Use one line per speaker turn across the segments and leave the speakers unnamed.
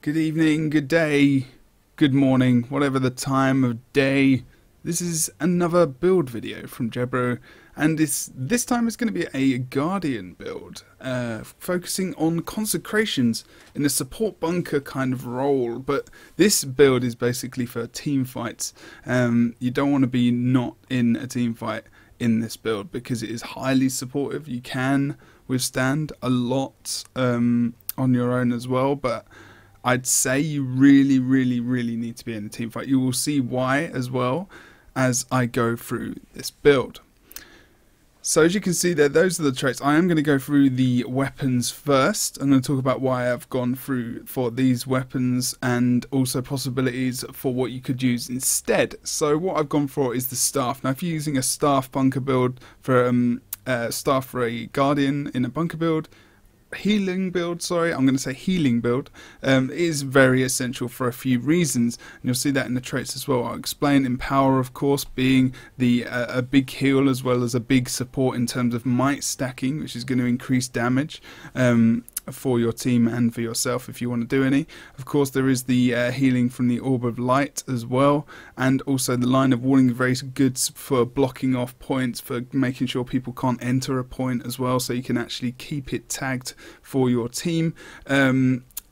Good evening, good day, good morning, whatever the time of day. This is another build video from Jebro, and this time it's going to be a Guardian build, focusing on consecrations in a support bunker kind of role. But this build is basically for team fights. You don't want to be not in a team fight in this build because it is highly supportive. You can withstand a lot on your own as well, but I'd say you really need to be in a team fight. You will see why as well as I go through this build. So as you can see there, those are the traits. I am going to go through the weapons first. I'm going to talk about why I've gone through for these weapons and also possibilities for what you could use instead. So what I've gone for is the staff. Now if you're using a staff bunker build for staff for a Guardian in a bunker build, healing build, I'm going to say healing build, is very essential for a few reasons, and you'll see that in the traits as well. I'll explain Empower, of course, being the a big heal as well as a big support in terms of might stacking, which is going to increase damage for your team and for yourself if you want to do any. Of course, there is the healing from the Orb of Light as well, and also the Line of Warning, very good for blocking off points, for making sure people can't enter a point as well, so you can actually keep it tagged for your team.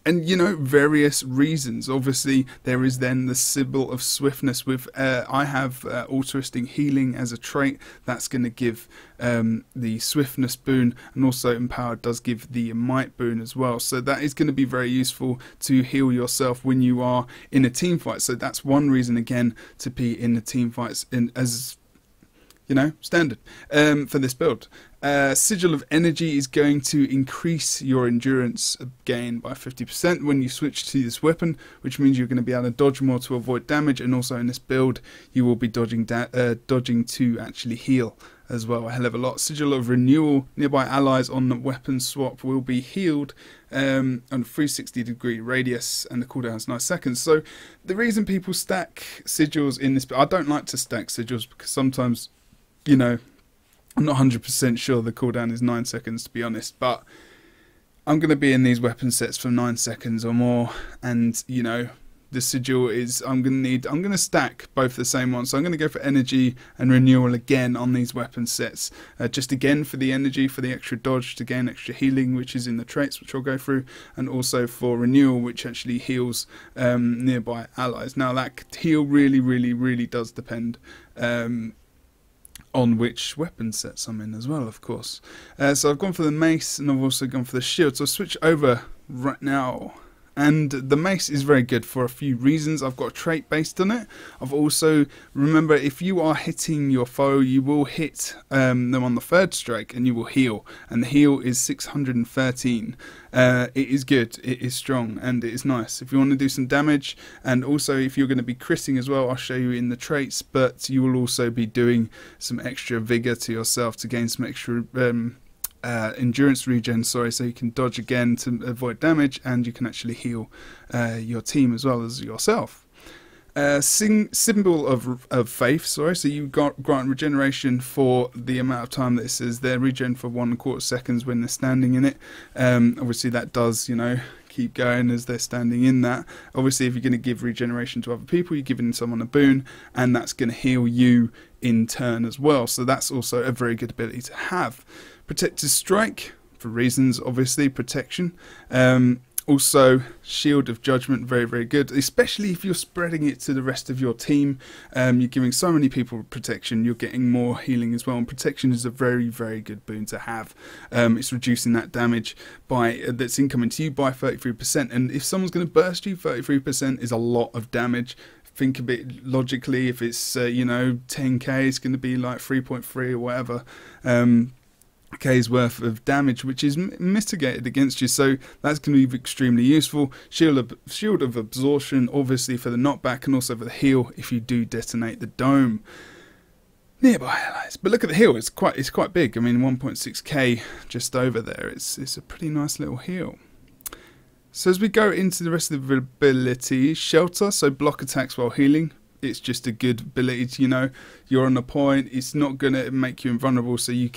And you know, various reasons. Obviously there is then the Symbol of Swiftness with I have altruistic healing as a trait. That's going to give the swiftness boon, and also Empower does give the might boon as well, so that is going to be very useful to heal yourself when you are in a team fight. So that's one reason again to be in the team fights as you know, standard for this build. Sigil of Energy is going to increase your endurance gain by 50% when you switch to this weapon, which means you're going to be able to dodge more to avoid damage, and also in this build you will be dodging to actually heal as well a hell of a lot. Sigil of Renewal, nearby allies on the weapon swap will be healed on a 360-degree radius, and the cooldown is 9 seconds. So the reason people stack sigils in this, I don't like to stack sigils because sometimes, you know, I'm not 100% sure the cooldown is 9 seconds, to be honest, but I'm going to be in these weapon sets for 9 seconds or more, and you know, the sigil is, I'm going to stack both the same ones. So I'm going to go for energy and renewal again on these weapon sets, just again for the energy, for the extra dodge to gain extra healing, which is in the traits, which I'll go through, and also for renewal, which actually heals nearby allies. Now that heal really does depend on which weapon sets I'm in as well, of course. So I've gone for the mace, and I've also gone for the shield. So I'll switch over right now. And the mace is very good for a few reasons. I've got a trait based on it. I've also, remember, if you are hitting your foe, you will hit them on the third strike and you will heal. And the heal is 613. It is good, it is strong, and it is nice if you want to do some damage. And also if you're going to be critting as well, I'll show you in the traits, but you will also be doing some extra vigor to yourself to gain some extra endurance regen, so you can dodge again to avoid damage, and you can actually heal your team as well as yourself. Symbol of Faith, so you grant regeneration for the amount of time that it says there, regen for 1/4 seconds when they're standing in it. Obviously that does, you know, keep going as they're standing in that. Obviously if you're going to give regeneration to other people, you're giving someone a boon, and that's going to heal you in turn as well, so that's also a very good ability to have. Protective Strike, for reasons, obviously, protection. Also, Shield of Judgment, very good, especially if you're spreading it to the rest of your team. You're giving so many people protection, you're getting more healing as well, and protection is a very good boon to have. It's reducing that damage that's incoming to you by 33%, and if someone's going to burst you, 33% is a lot of damage. Think a it logically, if it's you know, 10k, it's going to be like 3.3 or whatever K's worth of damage, which is mitigated against you, so that's going to be extremely useful. Shield of Absorption, obviously for the knockback, and also for the heal if you do detonate the dome. Nearby allies, but look at the heal, it's quite big. I mean, 1.6k just over there. It's a pretty nice little heal. So as we go into the rest of the ability, Shelter, so block attacks while healing. It's just a good ability to, you know, you're on a point, it's not going to make you invulnerable, so you're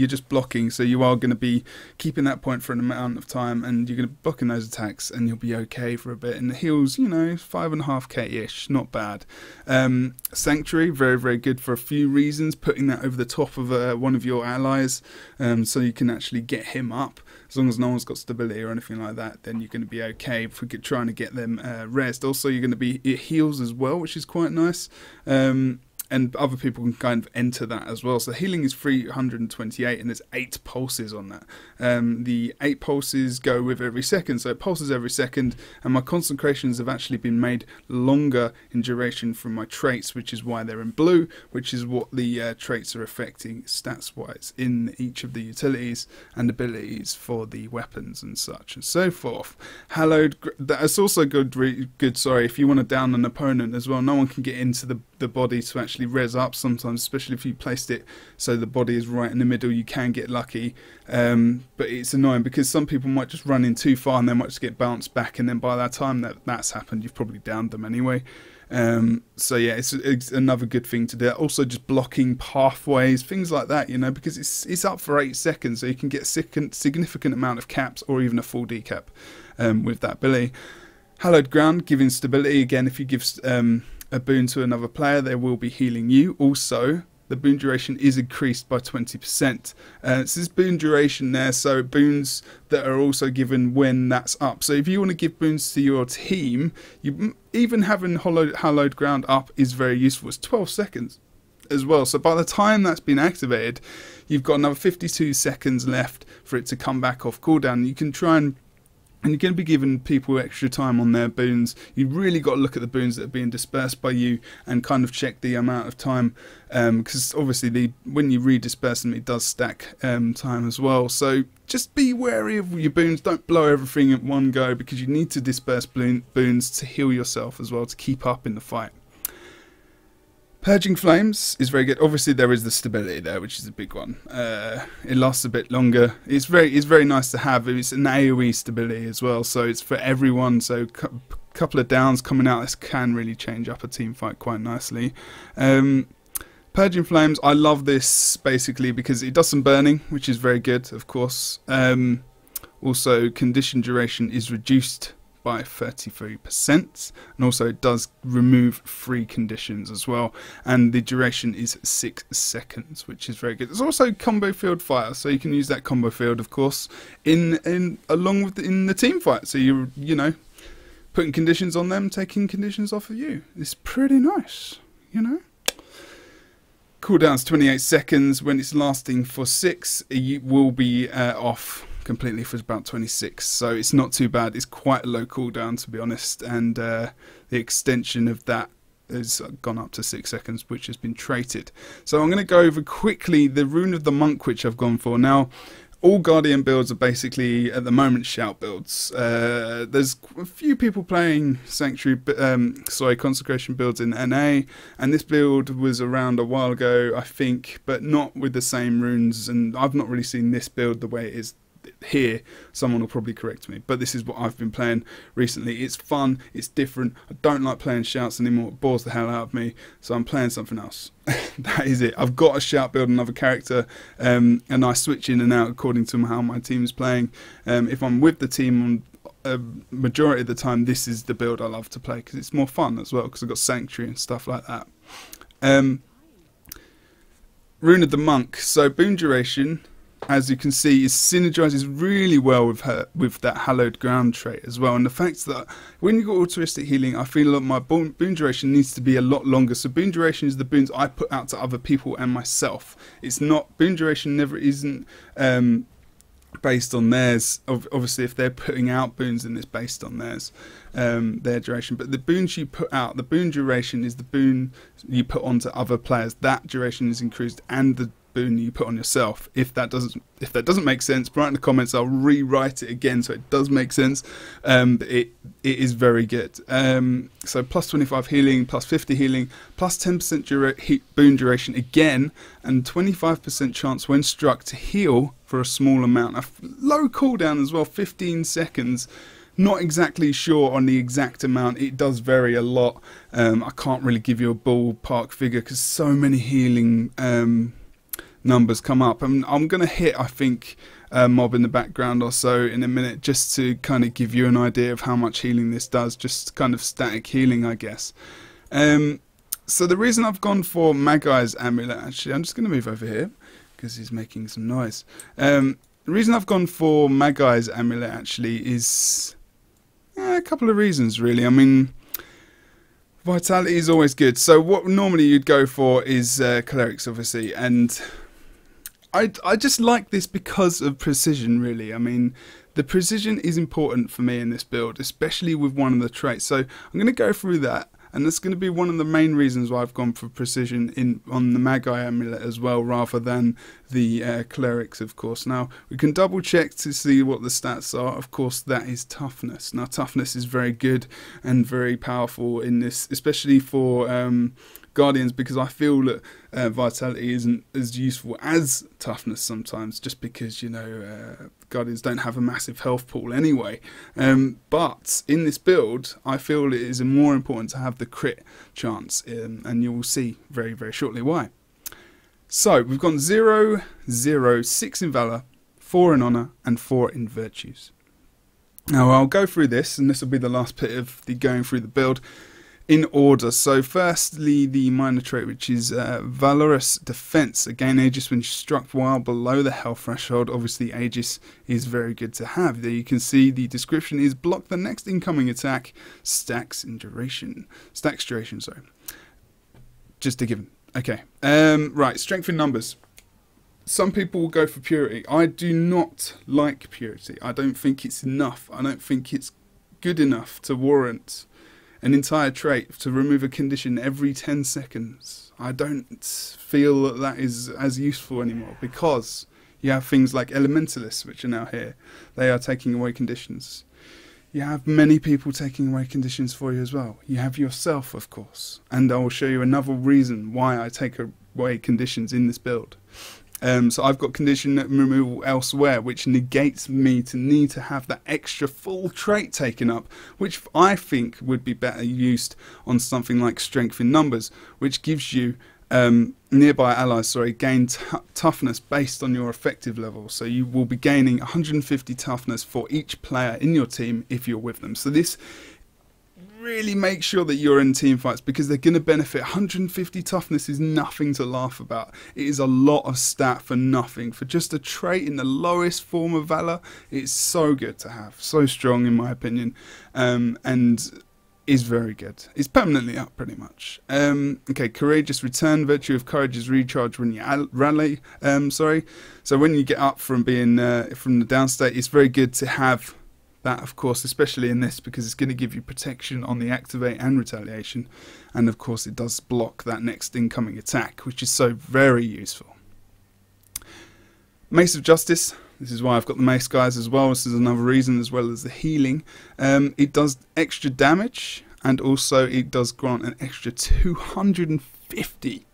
just blocking, so you are going to be keeping that point for an amount of time, and you're going to be blocking those attacks, and you'll be okay for a bit. And the heals, you know, 5.5k-ish, not bad. Sanctuary, very, very good for a few reasons, putting that over the top of one of your allies, so you can actually get him up. As long as no one's got stability or anything like that, then you're going to be okay if we're trying to get them rest. Also, you're going to be, it heals as well, which is quite nice. And other people can kind of enter that as well. So healing is 328, and there's 8 pulses on that. The 8 pulses go with every second, so it pulses every second, and my consecrations have actually been made longer in duration from my traits, which is why they're in blue, which is what the traits are affecting stats-wise in each of the utilities and abilities for the weapons and such and so forth. Hallowed, that's also good, if you want to down an opponent as well. No one can get into the body to actually res up sometimes, especially if you placed it so the body is right in the middle. You can get lucky, but it's annoying because some people might just run in too far and they might just get bounced back, and then by that time that's happened, you've probably downed them anyway. So yeah, it's another good thing to do. Also just blocking pathways, things like that, you know, because it's up for 8 seconds, so you can get a significant amount of caps or even a full decap with that ability. Hallowed Ground, giving stability. Again, if you give a boon to another player, they will be healing you. Also, the boon duration is increased by 20%. So this boon duration there, so boons that are also given when that's up. So if you want to give boons to your team, even having Hallowed Ground up is very useful. It's 12 seconds as well. So by the time that's been activated, you've got another 52 seconds left for it to come back off cooldown. You can try and you're going to be giving people extra time on their boons. You've really got to look at the boons that are being dispersed by you and kind of check the amount of time, because obviously when you redisperse them, it does stack time as well. So just be wary of your boons. Don't blow everything at one go, because you need to disperse boons to heal yourself as well, to keep up in the fight. Purging Flames is very good. Obviously, there is the stability there, which is a big one. It lasts a bit longer. It's very nice to have. It's an AoE stability as well, so it's for everyone. So couple of downs coming out, this can really change up a team fight quite nicely. Purging Flames, I love this basically because it does some burning, which is very good, of course. Also, condition duration is reduced by 33%, and also it does remove free conditions as well, and the duration is 6 seconds, which is very good. There's also combo field fire, so you can use that combo field, of course, in the team fight. So you know, putting conditions on them, taking conditions off of you. It's pretty nice, you know. Cooldown's 28 seconds. When it's lasting for 6, it will be off completely for about 26, so it's not too bad. It's quite a low cooldown, to be honest, and the extension of that has gone up to 6 seconds, which has been traded. So I'm going to go over quickly the Rune of the Monk, which I've gone for. Now, all Guardian builds are basically, at the moment, shout builds. There's a few people playing Consecration builds in NA, and this build was around a while ago, I think, but not with the same runes, and I've not really seen this build the way it is here. Someone will probably correct me, but this is what I've been playing recently. It's fun, it's different. I don't like playing shouts anymore, it bores the hell out of me, so I'm playing something else. That is it. I've got a shout build, another character, and I switch in and out according to how my team's playing. If I'm with the team on majority of the time, this is the build I love to play because it's more fun as well, because I've got Sanctuary and stuff like that. Rune of the Monk, so boon duration, as you can see, it synergizes really well with that Hallowed Ground trait as well. And the fact that when you got altruistic healing, I feel like my boon duration needs to be a lot longer. So boon duration is the boons I put out to other people and myself. It's not, boon duration never isn't based on theirs. Obviously, if they're putting out boons, then it's based on theirs, their duration. But the boons you put out, the boon duration is the boon you put onto other players. That duration is increased, and the boon you put on yourself. If that doesn't make sense, write in the comments. I'll rewrite it again so it does make sense. It is very good. So plus 25 healing, plus 50 healing, plus 10% boon duration again, and 25% chance when struck to heal for a small amount. A low cooldown as well, 15 seconds. Not exactly sure on the exact amount. It does vary a lot. I can't really give you a ballpark figure because so many healing numbers come up. I'm going to hit, I think, a mob in the background or so in a minute, just to kind of give you an idea of how much healing this does. Just kind of static healing, I guess. So the reason I've gone for Magi's Amulet, actually, I'm just going to move over here because he's making some noise. The reason I've gone for Magi's Amulet, actually, is a couple of reasons, really. I mean, vitality is always good. So what normally you'd go for is clerics, obviously, and I just like this because of precision, really. I mean, the precision is important for me in this build, especially with one of the traits. So I'm going to go through that, and that's going to be one of the main reasons why I've gone for precision on the Magi Amulet as well, rather than the clerics, of course. Now, we can double check to see what the stats are. Of course, that is toughness. Now, toughness is very good and very powerful in this, especially for Guardians, because I feel that vitality isn't as useful as toughness sometimes, just because, you know, Guardians don't have a massive health pool anyway. But in this build, I feel it is more important to have the crit chance, and you will see very, very shortly why. So we've gone 0, 0, 6 in Valor, 4 in Honour, and 4 in Virtues. Now I'll go through this, and this will be the last bit of the going through the build in order. So firstly, the minor trait, which is Valorous Defense. Again, Aegis when struck while below the health threshold. Obviously, Aegis is very good to have. There you can see the description is block the next incoming attack, stacks duration, sorry. Just a given. Okay. Right, strength in numbers. Some people will go for purity. I do not like purity. I don't think it's enough. I don't think it's good enough to warrant an entire trait to remove a condition every 10 seconds. I don't feel that that is as useful anymore, because you have things like Elementalists, which are now here. They are taking away conditions. You have many people taking away conditions for you as well. You have yourself, of course. And I will show you another reason why I take away conditions in this build. So I've got condition removal elsewhere, which negates me to need to have that extra full trait taken up, which I think would be better used on something like strength in numbers, which gives you nearby allies, gain toughness based on your effective level. So you will be gaining 150 toughness for each player in your team if you're with them. So this really make sure that you're in team fights, because they're going to benefit. 150 toughness is nothing to laugh about. It is a lot of stat for nothing. For just a trait in the lowest form of Valor, it's so good to have. So strong in my opinion, and is very good. It's permanently up pretty much. Okay, Courageous Return. Virtue of Courage is recharged when you rally. So when you get up from being from the down state, it's very good to have that, of course, especially in this, because it's going to give you protection on the activate and retaliation, and of course it does block that next incoming attack, which is so very useful. Mace of Justice. This is why I've got the mace guys as well. This is another reason, as well as the healing. It does extra damage, and also it does grant an extra 250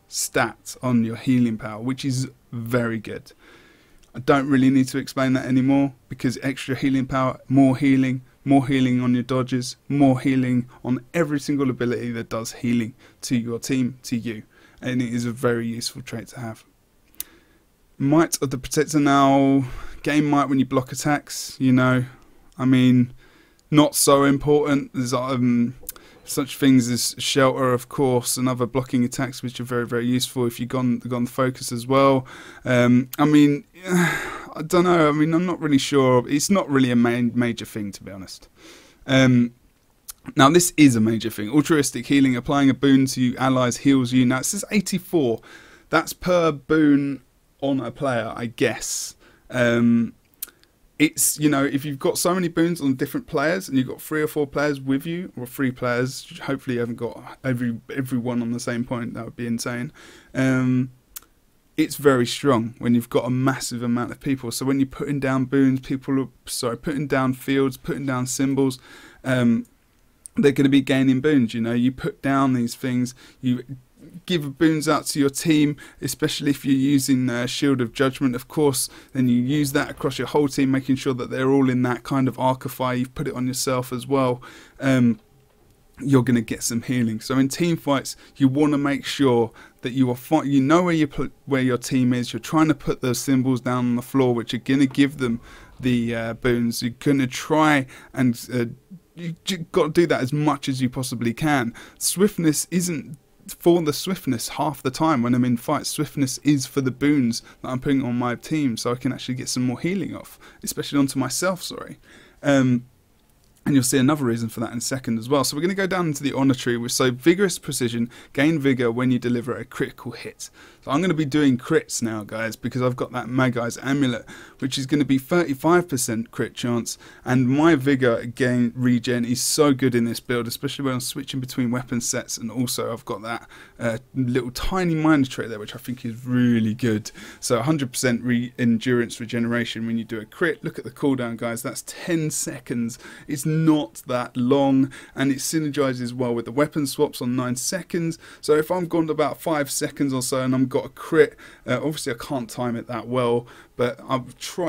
stats on your healing power, which is very good. I don't really need to explain that anymore, because extra healing power, more healing on your dodges, more healing on every single ability that does healing to your team, to you. And it is a very useful trait to have. Might of the Protector. Now, gain might when you block attacks, you know. I mean, not so important. There's such things as Shelter, of course, and other blocking attacks, which are very, very useful if you've gone focus as well. I mean, I don't know. I mean, I'm not really sure. It's not really a major thing, to be honest. Now, this is a major thing. Altruistic Healing. Applying a boon to allies heals you. Now, it says 84. That's per boon on a player, I guess. It's, you know, if you've got so many boons on different players, and you've got 3 or 4 players with you, or 3 players, hopefully you haven't got everyone on the same point, that would be insane. It's very strong when you've got a massive amount of people. So when you're putting down boons, putting down fields, putting down symbols, they're going to be gaining boons. You know, you put down these things, you give boons out to your team, especially if you're using Shield of Judgment, of course. Then you use that across your whole team, making sure that they're all in that kind of arc of fire. You've put it on yourself as well. You're going to get some healing. So in team fights, you want to make sure that you know where your team is. You're trying to put those symbols down on the floor, which are going to give them the boons. You're going to try and you got to do that as much as you possibly can. Swiftness isn't for the swiftness half the time. When I'm in fights, swiftness is for the boons that I'm putting on my team, so I can actually get some more healing off, especially onto myself. Sorry. And you'll see another reason for that in a second as well. So we're going to go down into the Honor Tree. So Vigorous Precision, gain Vigor when you deliver a critical hit. So I'm going to be doing crits now, guys, because I've got that Magi's Amulet, which is going to be 35% crit chance. And my Vigor gain regen is so good in this build, especially when I'm switching between weapon sets. And also I've got that little tiny minor trait there, which I think is really good. So 100% endurance regeneration when you do a crit. Look at the cooldown, guys. That's 10 seconds. It's not that long, and it synergizes well with the weapon swaps on 9 seconds. So if I'm gone to about 5 seconds or so and I've got a crit, obviously I can't time it that well, but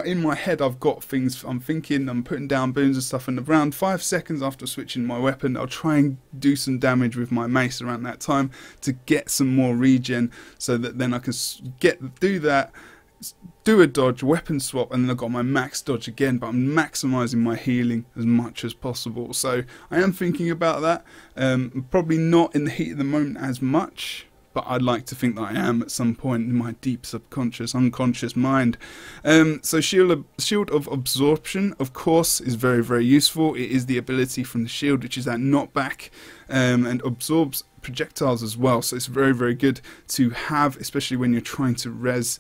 in my head I've got things I'm thinking, I'm putting down boons and stuff, and around 5 seconds after switching my weapon I'll try and do some damage with my mace around that time to get some more regen, so that then I can do a dodge, weapon swap, and then I've got my max dodge again, but I'm maximising my healing as much as possible. So I am thinking about that. Probably not in the heat of the moment as much, but I'd like to think that I am at some point in my deep subconscious, unconscious mind. So Shield of Absorption, of course, is very, very useful. It is the ability from the shield, which is that knockback, and absorbs projectiles as well. So it's very, very good to have, especially when you're trying to res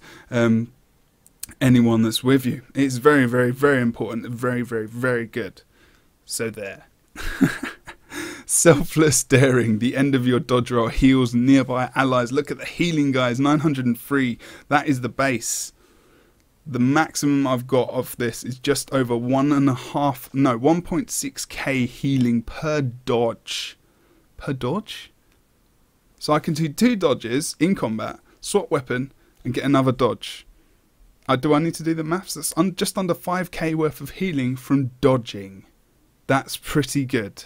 anyone that's with you. It's very, very, very important. Very, very, very good. So there. Selfless Daring. The end of your dodge roll heals nearby allies. Look at the healing, guys. 903. That is the base. The maximum I've got of this is just over 1.6k healing per dodge. Per dodge? So I can do 2 dodges in combat, swap weapon, and get another dodge. Do I need to do the maths? That's just under 5k worth of healing from dodging. That's pretty good.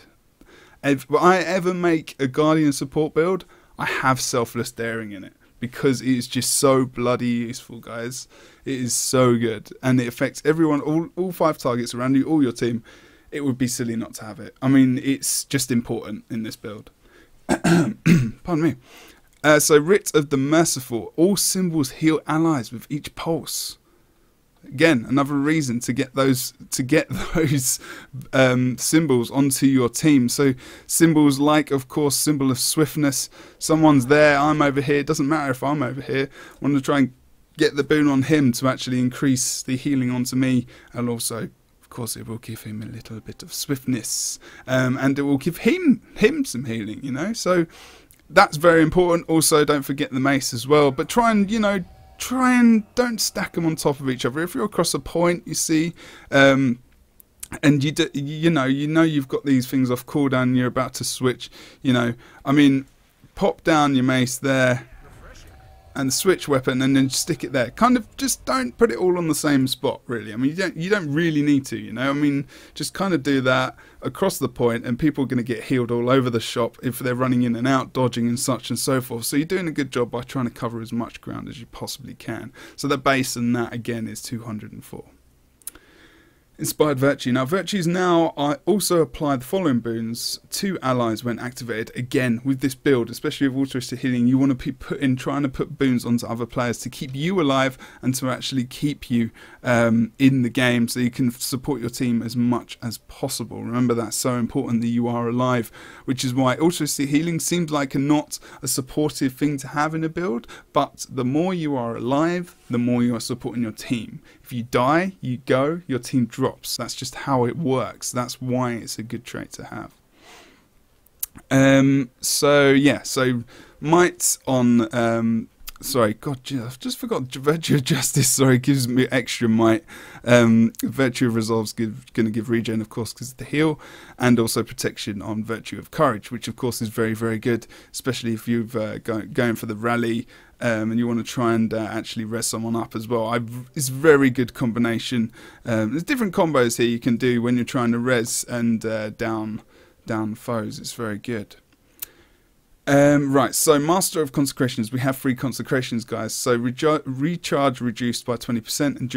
If I ever make a Guardian support build, I have Selfless Daring in it, because it is just so bloody useful, guys. It is so good, and it affects everyone, all 5 targets around you, all your team. It would be silly not to have it. I mean, it's just important in this build. Pardon me. So Writ of the Merciful. All symbols heal allies with each pulse. Again, another reason to get those symbols onto your team. So symbols like, of course, symbol of swiftness. Someone's there, I'm over here. It doesn't matter if I'm over here. I want to try and get the boon on him to actually increase the healing onto me, and also, of course, it will give him a little bit of swiftness, and it will give him some healing. You know, so that's very important. Also, don't forget the mace as well. But try and don't stack them on top of each other. If you're across a point, you see, and you know you've got these things off cooldown and you're about to switch. I mean, pop down your mace there and switch weapon, and then stick it there. Kind of just don't put it all on the same spot, really. I mean, you don't really need to, I mean, just kind of do that across the point, and people are going to get healed all over the shop if they're running in and out, dodging and such and so forth. So you're doing a good job by trying to cover as much ground as you possibly can. So the base and that, again, is 204. Inspired Virtue. Now, Virtues now also apply the following boons to allies when activated. Again, with this build, especially with altruistic healing, you want to be trying to put boons onto other players to keep you alive and to actually keep you in the game, so you can support your team as much as possible. Remember, that's so important that you are alive, which is why altruistic healing seems like not a supportive thing to have in a build, but the more you are alive, the more you are supporting your team. If you die, you go, your team drops. That's just how it works. That's why it's a good trait to have. So Might on sorry, God, I've just forgot. Virtue of Justice, sorry, gives me extra might. Virtue of Resolve's going to give regen, of course, because of the heal, and also protection on Virtue of Courage, which of course is very, very good, especially if you've going for the rally and you want to try and actually res someone up as well. It's a very good combination. There's different combos here you can do when you're trying to res and down foes. It's very good. Right, so Master of Consecrations, we have 3 consecrations, guys. So recharge reduced by 20% and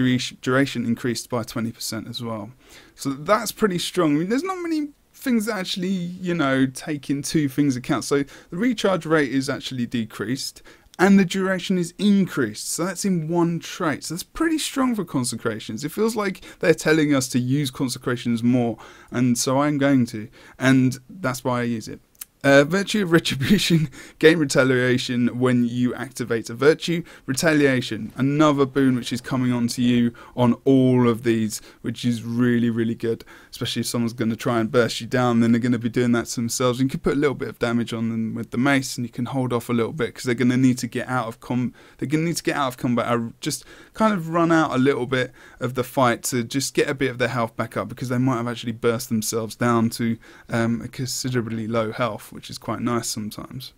duration increased by 20% as well. So that's pretty strong. I mean, there's not many things that actually, you know, take into things account. So the recharge rate is actually decreased and the duration is increased. So that's in one trait. So that's pretty strong for consecrations. It feels like they're telling us to use consecrations more, and so I'm going to, and that's why I use it. Virtue of Retribution, gain retaliation when you activate a virtue. Retaliation, another boon which is coming onto you on all of these, which is really, really good. Especially if someone's going to try and burst you down, then they're going to be doing that to themselves. You can put a little bit of damage on them with the mace, and you can hold off a little bit because they're going to need to get out of combat. Or just kind of run out a little bit of the fight to just get a bit of their health back up, because they might have actually burst themselves down to a considerably low health, which is quite nice sometimes.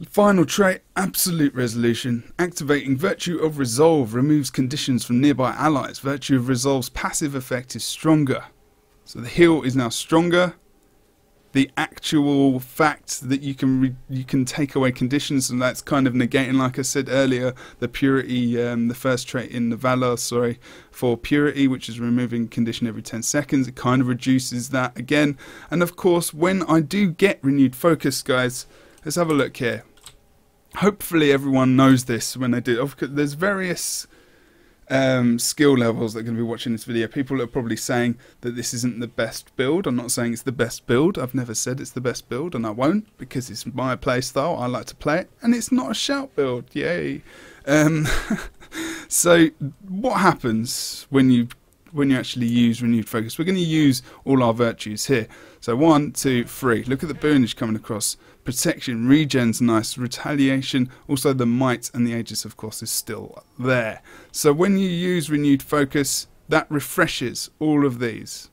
Final trait, Absolute Resolution. Activating Virtue of Resolve removes conditions from nearby allies. Virtue of Resolve's passive effect is stronger. So the heal is now stronger. The actual fact that you can take away conditions, and that's kind of negating, like I said earlier, the purity, the first trait in the Valor, sorry, for purity, which is removing condition every 10 seconds. It kind of reduces that again. And of course, when I do get renewed focus, guys, let's have a look here. Hopefully everyone knows this when they do. There's various skill levels that are going to be watching this video. People are probably saying that this isn't the best build. I'm not saying it's the best build. I've never said it's the best build, and I won't, because it's my play style. I like to play it, and it's not a shout build. Yay. So what happens when you actually use renewed focus? We're going to use all our virtues here. So 1, 2, 3. Look at the boonage coming across. Protection, regen's nice, retaliation, also the might and the aegis, of course, is still there. So when you use renewed focus, that refreshes all of these.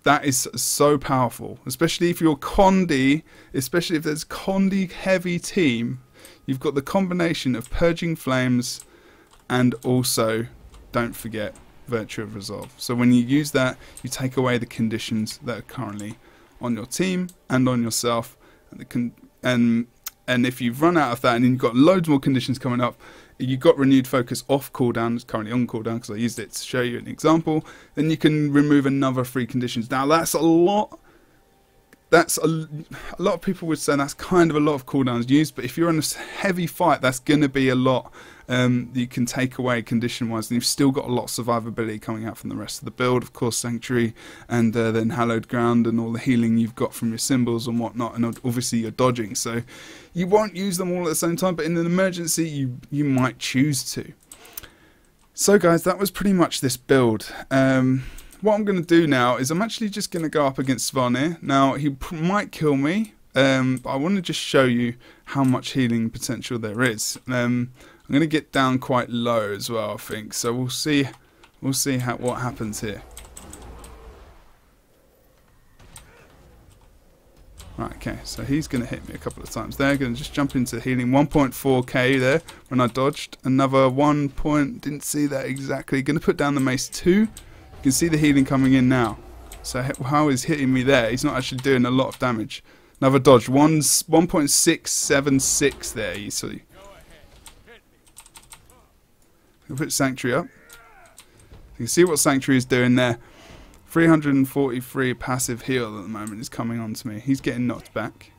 That is so powerful, especially if you're Condi, especially if there's Condi heavy team. You've got the combination of Purging Flames and also, don't forget, Virtue of Resolve. So when you use that, you take away the conditions that are currently on your team and on yourself. And if you've run out of that and you've got loads more conditions coming up, you've got renewed focus off cooldown. It's currently on cooldown because I used it to show you an example. Then you can remove another 3 conditions. Now that's a lot. That's a lot of people would say that's kind of a lot of cooldowns used, but if you're in a heavy fight, that's going to be a lot you can take away condition-wise, and you've still got a lot of survivability coming out from the rest of the build. Of course, Sanctuary, and then Hallowed Ground, and all the healing you've got from your symbols and whatnot, and obviously you're dodging, so you won't use them all at the same time, but in an emergency, you might choose to. So guys, that was pretty much this build. What I'm going to do now is I'm actually just going to go up against Svanir. Now, he might kill me, but I want to just show you how much healing potential there is. I'm going to get down quite low as well, I think. So we'll see what happens here. Right, okay, so he's going to hit me a couple of times there. Going to just jump into healing. 1.4k there when I dodged. Another 1 point, didn't see that exactly. Going to put down the mace 2. You can see the healing coming in now. So how he's hitting me there, he's not actually doing a lot of damage. Another dodge, 1.676 there, you see. I'll put Sanctuary up. You can see what Sanctuary is doing there. 343 passive heal at the moment is coming on to me. He's getting knocked back.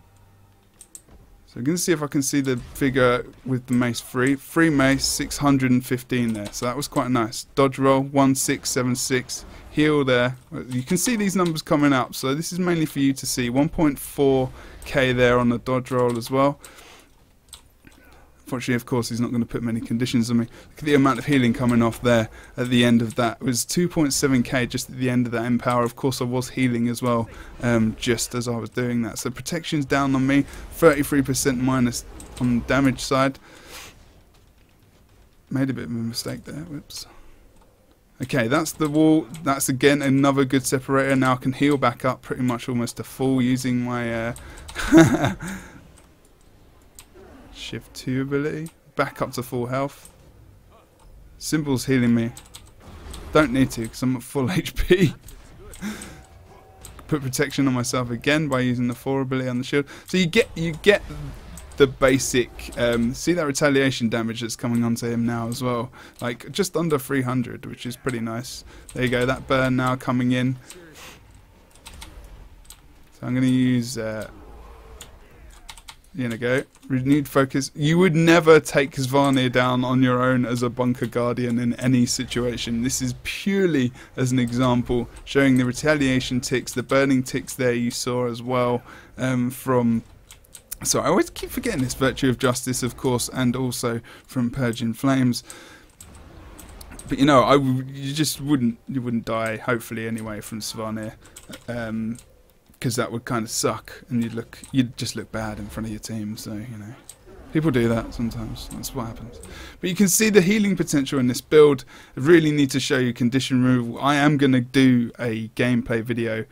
So I'm going to see if I can see the figure with the mace 3. 3 mace, 615 there. So that was quite nice. Dodge roll, 1676. Heal there. You can see these numbers coming up. So this is mainly for you to see. 1.4k there on the dodge roll as well. Unfortunately, of course, he's not going to put many conditions on me. Look at the amount of healing coming off there at the end of that. It was 2.7k just at the end of that empower. Of course, I was healing as well, just as I was doing that. So protection's down on me, 33% minus on the damage side. Made a bit of a mistake there. Whoops. Okay, that's the wall. That's again another good separator. Now I can heal back up pretty much almost to full using my Shift 2 ability. Back up to full health. Symbol's healing me. Don't need to because I'm at full HP. Put protection on myself again by using the 4 ability on the shield. So you get the basic, see that retaliation damage that's coming onto him now as well, like just under 300, which is pretty nice. There you go, that burn now coming in. So I'm going to use, here we go, renewed focus. You would never take Svanir down on your own as a bunker guardian in any situation. This is purely as an example, showing the retaliation ticks, the burning ticks there you saw as well from... So I always keep forgetting this, Virtue of Justice, of course, and also from Purging Flames. But you know, you wouldn't die, hopefully anyway, from Svanir, because that would kind of suck, and you'd just look bad in front of your team. So you know, people do that sometimes. That's what happens. But you can see the healing potential in this build. I really need to show you condition removal. I am going to do a gameplay video,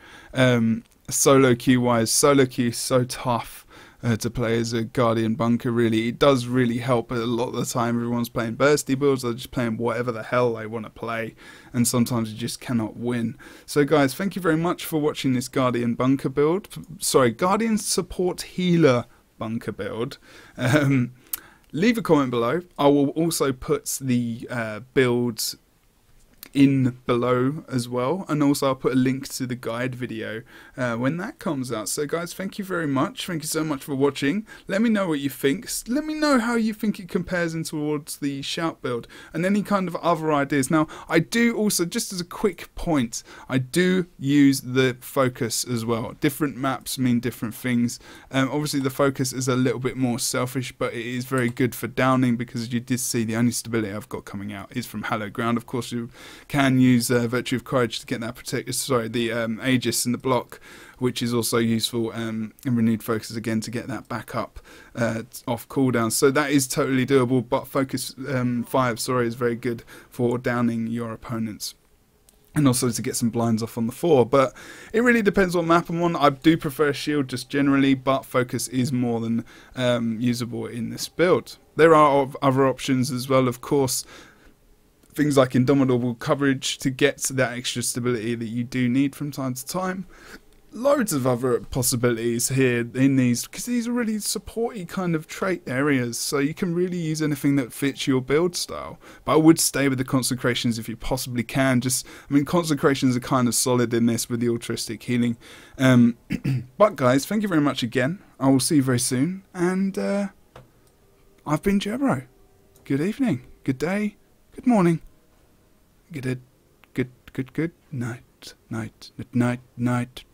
solo queue wise. Solo queue is so tough. To play as a Guardian Bunker, really. It does really help, but a lot of the time everyone's playing bursty builds, they're just playing whatever the hell they want to play, and sometimes you just cannot win. So guys, thank you very much for watching this Guardian Bunker build. Sorry, Guardian Support Healer Bunker build. Leave a comment below. I will also put the builds in below as well, and also I'll put a link to the guide video when that comes out. So guys, thank you very much. Thank you so much for watching. Let me know what you think. Let me know how you think it compares in towards the Shout build and any kind of other ideas. Now I do also, just as a quick point, I do use the focus as well. Different maps mean different things. Obviously the focus is a little bit more selfish, but it is very good for downing, because you did see the only stability I've got coming out is from Hallowed Ground. Of course you can use Virtue of Courage to get that the Aegis and the block, which is also useful, and renewed focus again to get that back up off cooldown. So that is totally doable, but focus 5 is very good for downing your opponents, and also to get some blinds off on the 4. But it really depends what map I'm on. I do prefer shield just generally, but focus is more than usable in this build. There are other options as well, of course. Things like Indomitable coverage to get that extra stability that you do need from time to time. Loads of other possibilities here in these, because these are really supporty kind of trait areas, so you can really use anything that fits your build style. But I would stay with the Consecrations if you possibly can. I mean, Consecrations are kind of solid in this with the altruistic healing. But guys, thank you very much again. I will see you very soon, and I've been Jebro. Good evening, good day, good morning, good night, night, night, night.